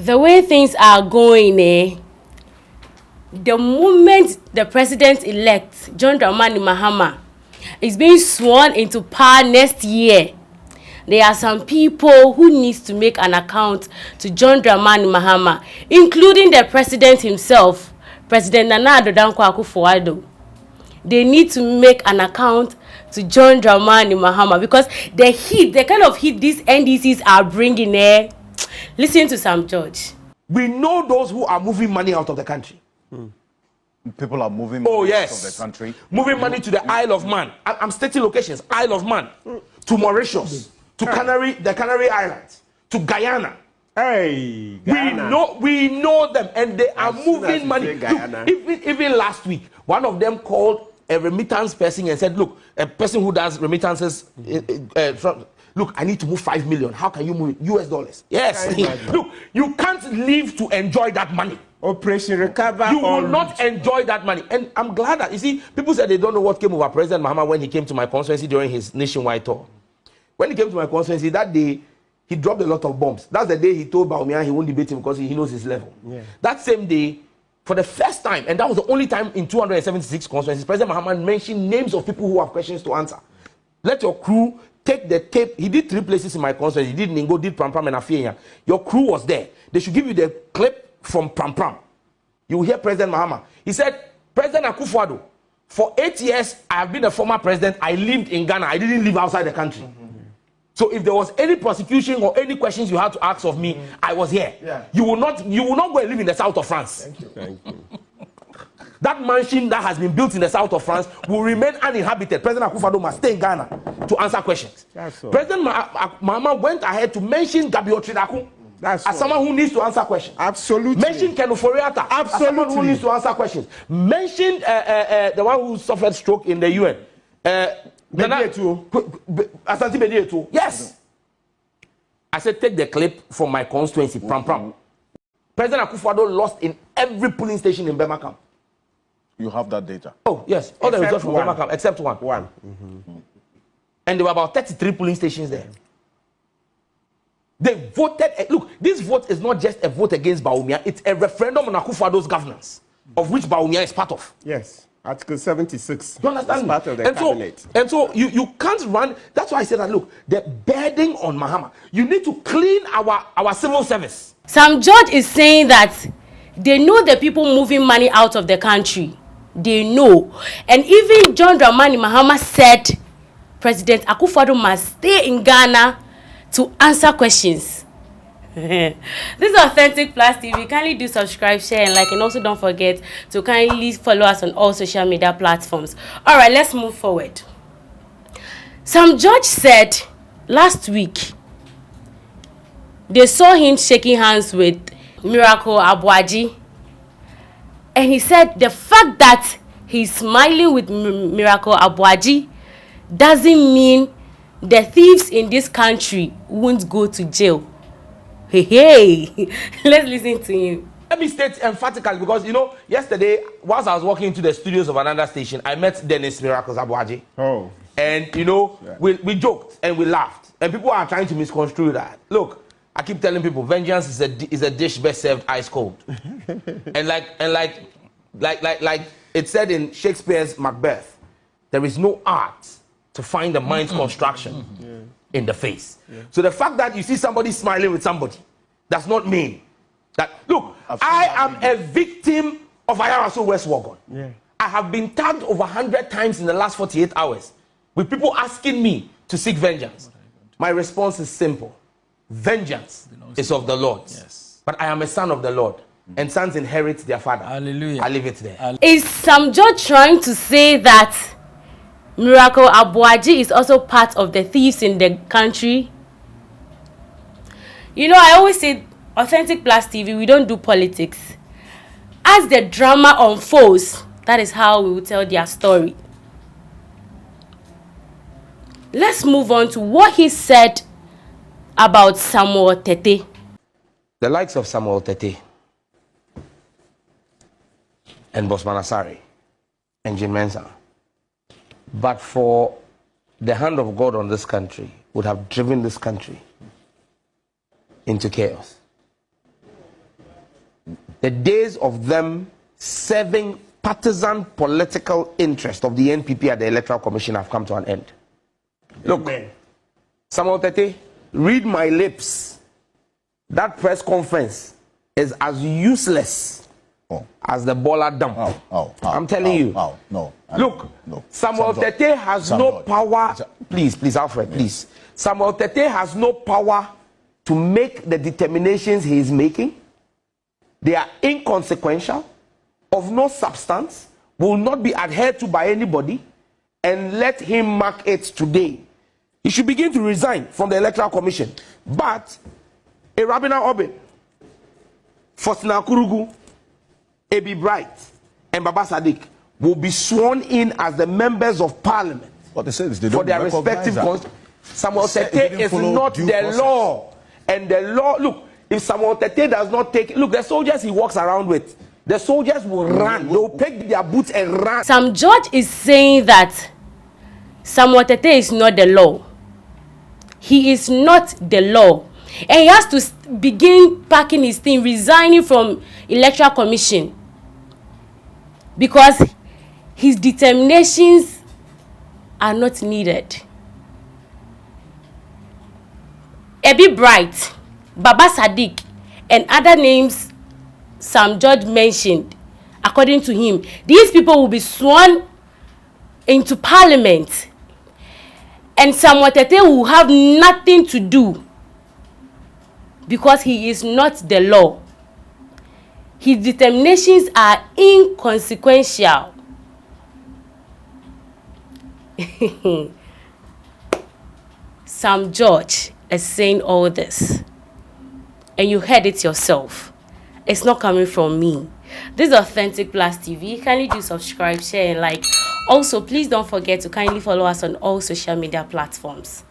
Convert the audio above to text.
The way things are going, the moment the president-elect, John Dramani Mahama, is being sworn into power next year, there are some people who needs to make an account to John Dramani Mahama, including the president himself, President Nana Addo Dankwa Akufo-Addo. They need to make an account to John Dramani Mahama because the kind of heat these NDCs are bringing there. Listen to Sam George. We know those who are moving money out of the country. People are moving money out of the country. Moving money to the Isle of Man. I'm stating locations. Isle of Man, to Mauritius, to the Canary Islands, to Guyana. Hey, Guyana. We know them, and they are moving money. Look, even last week, one of them called a remittance person and said, look, a person who does remittances, look, I need to move 5 million. How can you move it? US dollars. Yes. Look, you can't live to enjoy that money. Operation Recover. You will not enjoy that money. And I'm glad that, you see, people said they don't know what came over President Mahama when he came to my constituency during his nationwide tour. When he came to my constituency, that day, he dropped a lot of bombs. That's the day he told Bawumia he won't debate him because he knows his level. Yeah. That same day, for the first time, and that was the only time in 276 constituencies, President Mahama mentioned names of people who have questions to answer. Let your crew take the tape. He did 3 places in my constituency. He did Ningo, did Pram Pram, and Afia. Your crew was there. They should give you the clip from Pram Pram. You will hear President Mahama. He said, President Akufo-Addo, for 8 years, I have been a former president. I lived in Ghana. I didn't live outside the country. So if there was any prosecution or any questions you had to ask of me, I was here. Yeah. You will not go and live in the south of France. Thank you. Thank you. That mansion that has been built in the south of France will remain uninhabited. President Akufo-Addo must stay in Ghana to answer questions. President Mahama went ahead to mention Gabi Otridaku as someone who needs to answer questions. Absolutely. Mention Ken Ofori-Atta as someone who needs to answer questions. Mention the one who suffered stroke in the UN. Asante Bediatu. Yes. I said, take the clip from my constituency, Pram Pram. President Akufo-Addo lost in every polling station in Bema Camp. You have that data? Oh, yes. All the results from Bema Camp, except one. And there were about 33 polling stations there. They voted. Look, this vote is not just a vote against Bawumia. It's a referendum on Akufo-Addo's governance, of which Bawumia is part of. Yes. Article 76. You understand? Part of the cabinet. So you can't run. That's why I said that, look, the burden on Mahama, you need to clean our civil service. Sam George is saying that they know the people moving money out of the country. They know. And even John Dramani Mahama said President Akufo-Addo must stay in Ghana to answer questions. This is Authentic Plus TV. Kindly do subscribe, share, and like, and also don't forget to kindly follow us on all social media platforms. All right, let's move forward. Sam George said last week they saw him shaking hands with Miracle Abuaji, and he said the fact that he's smiling with Miracle Abuaji doesn't mean the thieves in this country won't go to jail. Hey, let's listen to him. Let me state emphatically, because, you know, yesterday, whilst I was walking into the studios of another station, I met Dennis Miracles Abuaji. Oh. And, you know, we joked and we laughed. And people are trying to misconstrue that. Look, I keep telling people, vengeance is a dish best served ice cold. and like it said in Shakespeare's Macbeth, there is no art to find the mind's construction in the face. So the fact that you see somebody smiling with somebody does not mean that, look, I am a victim of Ayaraso West Wagon. I have been tagged over 100 times in the last 48 hours with people asking me to seek vengeance. My response is simple. Vengeance is of the Lord. Yes. But I am a son of the Lord. And sons inherit their father. Hallelujah. I leave it there. Is Sam George trying to say that Miracle Abuaji is also part of the thieves in the country? You know, I always say, Authentic Plus TV, we don't do politics. As the drama unfolds, that is how we will tell their story. Let's move on to what he said about Samuel Tetteh. The likes of Samuel Tetteh and Bosman Asare and Jean Mensa, but for the hand of God on this country, would have driven this country into chaos. the days of them serving partisan political interest of the NPP at the Electoral Commission have come to an end. Look, Samuel Tetteh, read my lips. That press conference is as useless as the Bola dump. I'm telling you. Look, Samuel Tetteh has no power. Please, Alfred, please. Samuel Tetteh has no power to make the determinations he is making. They are inconsequential, of no substance, will not be adhered to by anybody, and let him mark it today. He should begin to resign from the Electoral Commission. But Rabina Obe, Faustina Akurugu, Ebi Bright, and Baba Sadiq will be sworn in as the members of Parliament. What they say is they for don't their respective Samuel Tetteh is not the law. And the law, look, if Samuel Tetteh does not take, look, the soldiers he walks around with, the soldiers will run. They will pick their boots and run. Sam George is saying that Samuel Tetteh is not the law. He is not the law. And he has to begin packing his thing, resigning from Electoral Commission. Because his determinations are not needed. Ebi Bright, Baba Sadiq, and other names Sam George mentioned, according to him, these people will be sworn into Parliament. And Samuel Tetteh will have nothing to do because he is not the law. His determinations are inconsequential. Sam George is saying all this, and you heard it yourself. It's not coming from me. This is Authentic Plus TV. Kindly do subscribe, share, and like. Also, please don't forget to kindly follow us on all social media platforms.